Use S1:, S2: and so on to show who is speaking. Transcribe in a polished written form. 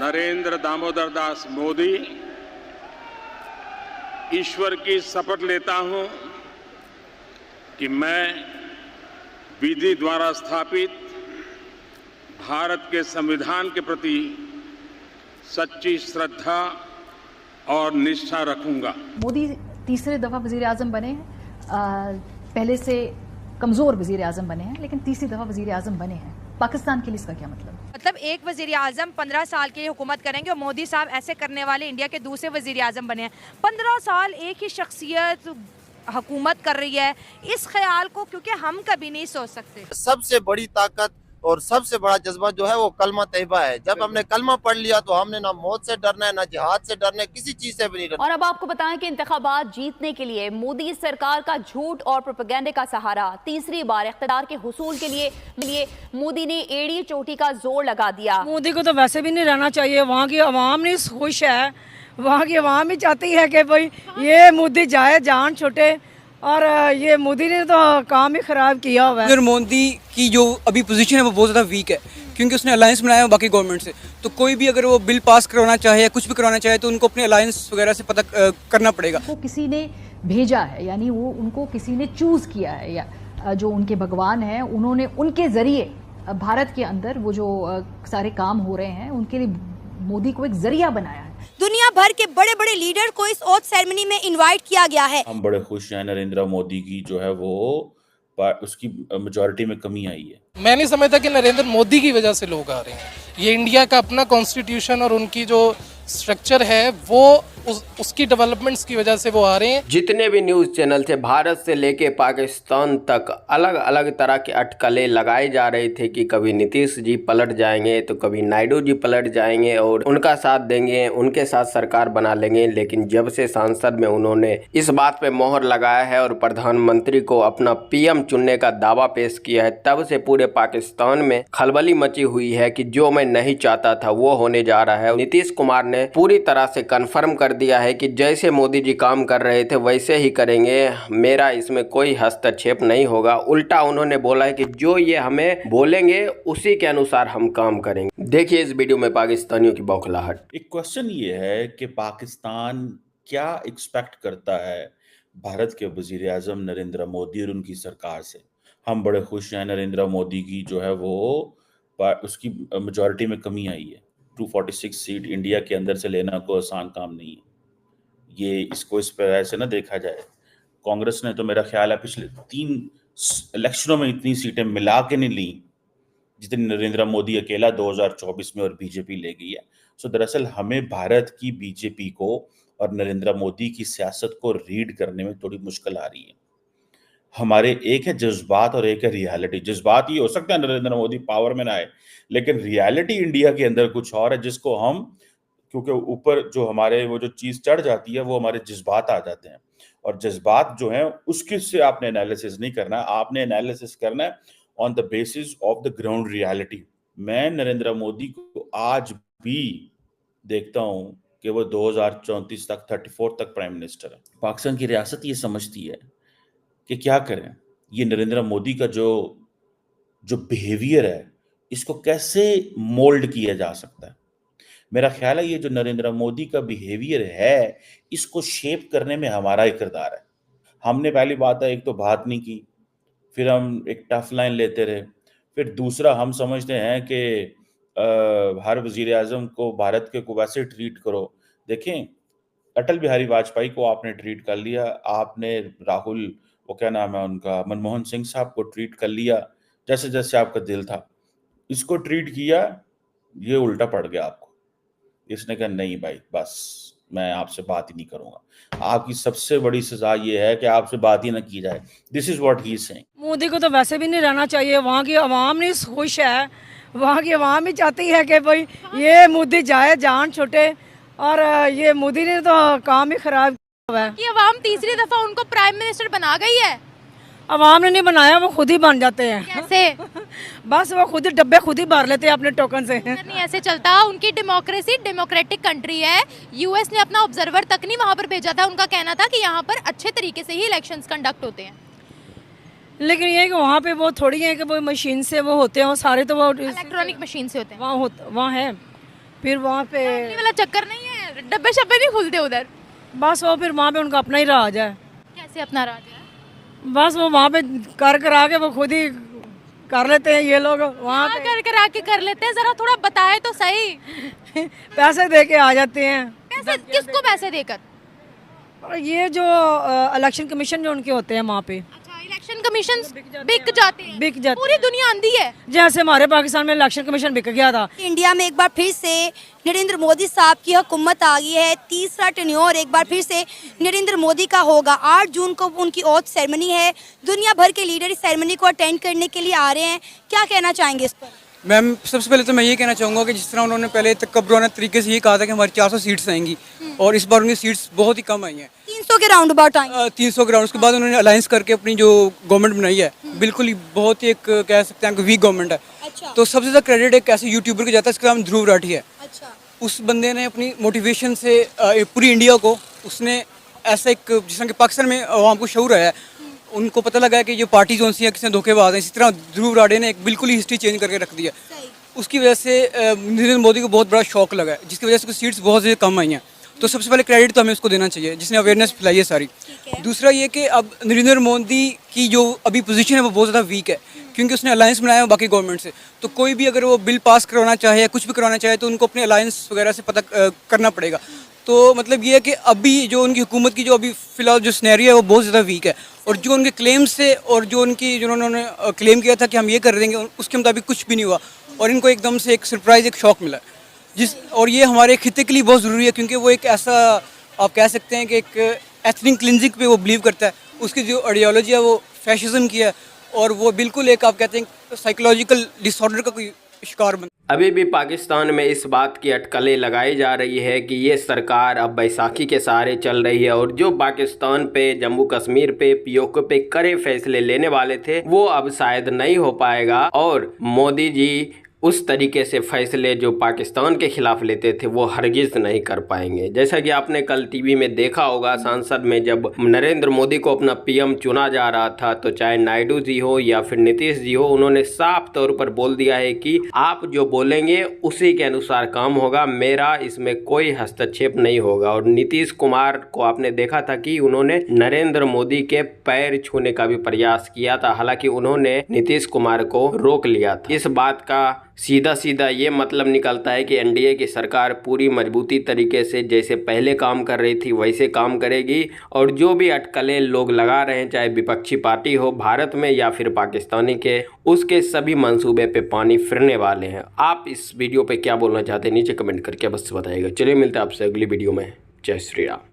S1: नरेंद्र दामोदर दास मोदी ईश्वर की शपथ लेता हूं कि मैं विधि द्वारा स्थापित भारत के संविधान के प्रति सच्ची श्रद्धा और निष्ठा रखूंगा।
S2: मोदी तीसरे दफा वजीर आजम बने हैं। पहले से कमजोर वजीर आजम बने हैं, लेकिन तीसरी दफा वजीर आजम बने हैं। पाकिस्तान के लिए इसका क्या मतलब?
S3: मतलब एक वजीर आजम 15 साल के लिए हुकूमत करेंगे और मोदी साहब ऐसे करने वाले इंडिया के दूसरे वजीर आजम बने हैं। 15 साल एक ही शख्सियत हुकूमत कर रही है, इस ख्याल को क्योंकि हम कभी नहीं सोच सकते।
S4: सबसे बड़ी ताकत और सबसे बड़ा जज्बा जो है वो कलमा तैयबा है। जब हमने कलमा पढ़ लिया तो हमने ना मौत से डरना है, ना जिहाद से डरना है, किसी चीज से भी नहीं डरना।
S5: और अब आपको बताएं कि इंतखाबात जीतने के लिए मोदी सरकार का झूठ और प्रोपेगेंडे का सहारा, तीसरी बार इख्तिदार के हुसूल के लिए मोदी ने एड़ी चोटी का जोर लगा दिया।
S6: मोदी को तो वैसे भी नहीं रहना चाहिए। वहाँ की आवाम नहीं खुश है, वहाँ की आवाम ही चाहती है कि भाई ये मोदी जाए, जान छुटे, और ये मोदी ने तो काम ही खराब किया हुआ है।
S7: मोदी की जो अभी पोजीशन है वो बहुत ज़्यादा वीक है, क्योंकि उसने अलायंस बनाया है बाकी गवर्नमेंट से। तो कोई भी अगर वो बिल पास करवाना चाहे या कुछ भी करवाना चाहे तो उनको अपने अलायंस वगैरह से पता करना पड़ेगा।
S2: वो किसी ने भेजा है, यानी वो उनको किसी ने चूज किया है, या जो उनके भगवान हैं उन्होंने उनके जरिए भारत के अंदर वो जो सारे काम हो रहे हैं उनके लिए मोदी को एक जरिया बनाया है।
S3: दुनिया भर के बड़े बड़े लीडर को इस ओथ सेरेमनी में इनवाइट किया गया है।
S8: हम बड़े खुश हैं, नरेंद्र मोदी की जो है वो उसकी मेजॉरिटी में कमी आई है।
S9: मैं नहीं समझता कि नरेंद्र मोदी की वजह से लोग आ रहे हैं। ये इंडिया का अपना कॉन्स्टिट्यूशन और उनकी जो स्ट्रक्चर है वो उसकी डेवलपमेंट्स की वजह से वो आ रहे हैं।
S10: जितने भी न्यूज़ चैनल थे भारत से लेके पाकिस्तान तक अलग अलग तरह के अटकलें लगाए जा रहे थे कि कभी नीतीश जी पलट जाएंगे तो कभी नायडू जी पलट जाएंगे और उनका साथ देंगे, उनके साथ सरकार बना लेंगे। लेकिन जब से संसद में उन्होंने इस बात पे मोहर लगाया है और प्रधानमंत्री को अपना पीएम चुनने का दावा पेश किया है, तब से पूरे पाकिस्तान में खलबली मची हुई है कि जो मैं नहीं चाहता था वो होने जा रहा है। नीतीश कुमार ने पूरी तरह से कन्फर्म कर दिया है कि जैसे मोदी जी काम कर रहे थे वैसे ही करेंगे, मेरा इसमें कोई हस्तक्षेप नहीं होगा। उल्टा उन्होंने बोला है कि जो ये हमें बोलेंगे उसी के अनुसार हम काम करेंगे। देखिए इस वीडियो में पाकिस्तानियों की बौखलाहट।
S8: एक क्वेश्चन ये है कि पाकिस्तान क्या एक्सपेक्ट करता है भारत के वजीर आजम नरेंद्र मोदी और उनकी सरकार से। हम बड़े खुश हैं, नरेंद्र मोदी की जो है वो उसकी मेजॉरिटी में कमी आई है। 246 सीट इंडिया के अंदर से लेना कोई आसान काम नहीं है। ये इसको इस पर ऐसे ना देखा जाए। कांग्रेस ने तो मेरा ख्याल है पिछले 3 इलेक्शनों में इतनी सीटें मिला के नहीं ली जितनी नरेंद्र मोदी अकेला 2024 में और बीजेपी ले गई है। सो दरअसल हमें भारत की बीजेपी को और नरेंद्र मोदी की सियासत को रीड करने में थोड़ी मुश्किल आ रही है। हमारे एक है जज्बात और एक है रियलिटी। जज्बात ये हो सकता है नरेंद्र मोदी पावर में ना आए, लेकिन रियलिटी इंडिया के अंदर कुछ और है जिसको हम, क्योंकि ऊपर जो हमारे वो जो चीज चढ़ जाती है वो हमारे जज्बात आ जाते हैं, और जज्बात जो हैं उसके से आपने एनालिसिस नहीं करना, आपने एनालिसिस करना है on the basis of the ground reality. मैं नरेंद्र मोदी को आज भी देखता हूं कि वो 2034 तक 34 तक प्राइम मिनिस्टर है। पाकिस्तान की रियासत ये समझती है कि क्या करें, ये नरेंद्र मोदी का जो बिहेवियर है इसको कैसे मोल्ड किया जा सकता है। मेरा ख्याल है ये जो नरेंद्र मोदी का बिहेवियर है इसको शेप करने में हमारा ही किरदार है। हमने पहली बात है एक तो बात नहीं की, फिर हम एक टफ लाइन लेते रहे, फिर दूसरा हम समझते हैं कि हर वजीर आजम को भारत के को वैसे ट्रीट करो। देखें अटल बिहारी वाजपेयी को आपने ट्रीट कर लिया, आपने राहुल वो क्या नाम है उनका मनमोहन सिंह साहब को ट्रीट कर लिया जैसे जैसे आपका दिल था, इसको ट्रीट किया, ये उल्टा पड़ गया आपको। इसने कहा नहीं भाई बस मैं आपसे बात ही नहीं करूंगा। आपकी सबसे बड़ी सजा ये है कि आपसे बात ही ना की जाए। This is what he is saying.
S6: Modi को तो वैसे भी नहीं रहना चाहिए। वहाँ की आवाम नहीं खुश है, वहाँ की आवाम ही चाहती है कि भाई ये मोदी जाए, जान छुटे, और ये मोदी ने तो काम ही खराब किया हुआ है।
S3: ये आवाम तीसरी दफा उनको प्राइम मिनिस्टर बना गई है।
S6: आवाम ने नहीं बनाया, वो खुद ही बन जाते हैं।
S3: कैसे?
S6: बस वो खुद ही डब्बे खुद ही भर लेते हैं अपने टोकन से।
S3: नहीं ऐसे चलता, उनकी डेमोक्रेसी डेमोक्रेटिक कंट्री है। यूएस ने अपना ऑब्जर्वर तक नहीं वहां पर भेजा था। उनका कहना था कि यहाँ पर अच्छे तरीके से ही इलेक्शंस कंडक्ट होते हैं।
S6: लेकिन ये कि वहाँ पे वो थोड़ी है कि वो मशीन से वो होते हैं, वो सारे तो वो
S3: इलेक्ट्रॉनिक मशीन से होते हैं।
S6: वहाँ है फिर वहाँ पे
S3: ये वाला चक्कर नहीं है, डब्बे शब्बे नहीं खुलते उधर?
S6: बस वो फिर वहाँ पे उनका अपना ही राज है।
S3: कैसे अपना राज है?
S6: बस वो वहाँ पे कर करा के वो खुद ही कर लेते हैं ये लोग वहाँ
S3: क्या
S6: पे।
S3: कर कर आके कर लेते हैं, जरा थोड़ा बताए तो सही।
S6: पैसे दे के आ जाते हैं।
S3: पैसे किसको पैसे देकर?
S6: और ये जो इलेक्शन कमीशन जो उनके होते हैं वहाँ पे
S3: अच्छा, इलेक्शन कमीशन बिक जाते हैं।
S6: बिक जाते
S3: पूरी दुनिया अंधी है।
S6: जैसे हमारे पाकिस्तान में इलेक्शन कमीशन बिक गया था।
S11: इंडिया में एक बार फिर से नरेंद्र मोदी साहब की हुकूमत आ गई है। तीसरा टेन्योर एक बार फिर से नरेंद्र मोदी का होगा। 8 जून को उनकी ओथ सेरेमनी है। दुनिया भर के लीडर इस सेरेमनी को अटेंड करने के लिए आ रहे हैं। क्या कहना चाहेंगे इस पर?
S7: मैम सबसे पहले तो मैं ये कहना चाहूँगा कि जिस तरह उन्होंने पहले तकब्बराना तरीके से ये कहा था कि हमारी 400 सीट्स आएंगी और इस बार उनकी सीट्स बहुत ही कम आई हैं।
S11: 300 के राउंड अबाउट आएंगे।
S7: 300 के राउंड। उसके बाद उन्होंने अलायंस करके अपनी जो गवर्नमेंट बनाई है बिल्कुल ही बहुत ही एक कह सकते हैं कि वीक गवर्नमेंट है।
S11: अच्छा।
S7: तो सबसे ज़्यादा क्रेडिट एक ऐसे यूट्यूबर को जाता है, इसका नाम ध्रुव राठी है।
S11: अच्छा।
S7: उस बंदे ने अपनी मोटिवेशन से पूरी इंडिया को उसने ऐसा एक जिस तरह के पाकिस्तान में आवाम को शऊर आया है, उनको पता लगा है कि ये पार्टी जो सी है किसने धोखेबाज है। इसी तरह ध्रुव राठी ने एक बिल्कुल ही हिस्ट्री चेंज करके रख दिया। उसकी वजह से नरेंद्र मोदी को बहुत बड़ा शौक लगा है, जिसकी वजह से उसकी सीट्स बहुत ज़्यादा कम आई हैं। तो सबसे पहले क्रेडिट तो हमें उसको देना चाहिए जिसने अवेयरनेस फैलाई है सारी। दूसरा ये कि अब नरेंद्र मोदी की जो अभी पोजीशन है वो बहुत ज़्यादा वीक है, क्योंकि उसने अलायंस बनाया है बाकी गवर्नमेंट से। तो कोई भी अगर वो बिल पास करवाना चाहे या कुछ भी करवाना चाहे तो उनको अपने अलायंस वगैरह से पता करना पड़ेगा। तो मतलब ये है कि अभी जो उनकी हुकूमत की जो अभी फ़िलहाल जो स्नैरियो है वो बहुत ज़्यादा वीक है, और जो उनके क्लेम्स से और जो उनकी जो उन्होंने क्लेम किया था कि हम ये कर देंगे उसके मुताबिक कुछ भी नहीं हुआ, और इनको एकदम से एक सरप्राइज़ एक शॉक मिला और ये हमारे खिते के लिए बहुत ज़रूरी है, क्योंकि वो एक ऐसा आप कह सकते हैं कि एक एथनिक क्लिनजिंग पे वो बिलीव करता है। उसकी जो आइडियोलॉजी है वो फैशिज्म की है, और वो बिल्कुल एक आप कहते हैं साइकोलॉजिकल डिसऑर्डर का कोई शिकार बन।
S10: अभी भी पाकिस्तान में इस बात की अटकलें लगाई जा रही है कि ये सरकार अब बैसाखी के सहारे चल रही है, और जो पाकिस्तान पे, जम्मू कश्मीर पे, पीओके पे कड़े फैसले लेने वाले थे वो अब शायद नहीं हो पाएगा, और मोदी जी उस तरीके से फैसले जो पाकिस्तान के खिलाफ लेते थे वो हरगिज़ नहीं कर पाएंगे। जैसा कि आपने कल टीवी में देखा होगा, संसद में जब नरेंद्र मोदी को अपना पीएम चुना जा रहा था तो चाहे नायडू जी हो या फिर नीतीश जी हो, उन्होंने साफ तौर पर बोल दिया है कि आप जो बोलेंगे उसी के अनुसार काम होगा, मेरा इसमें कोई हस्तक्षेप नहीं होगा। और नीतीश कुमार को आपने देखा था कि उन्होंने नरेंद्र मोदी के पैर छूने का भी प्रयास किया था, हालांकि उन्होंने नीतीश कुमार को रोक लिया था। इस बात का सीधा सीधा ये मतलब निकलता है कि एनडीए की सरकार पूरी मजबूती तरीके से जैसे पहले काम कर रही थी वैसे काम करेगी, और जो भी अटकलें लोग लगा रहे हैं, चाहे विपक्षी पार्टी हो भारत में या फिर पाकिस्तानी के, उसके सभी मंसूबे पे पानी फिरने वाले हैं। आप इस वीडियो पे क्या बोलना चाहते हैं नीचे कमेंट करके बस बताइएगा। चलिए मिलते हैं आपसे अगली वीडियो में। जय श्री राम।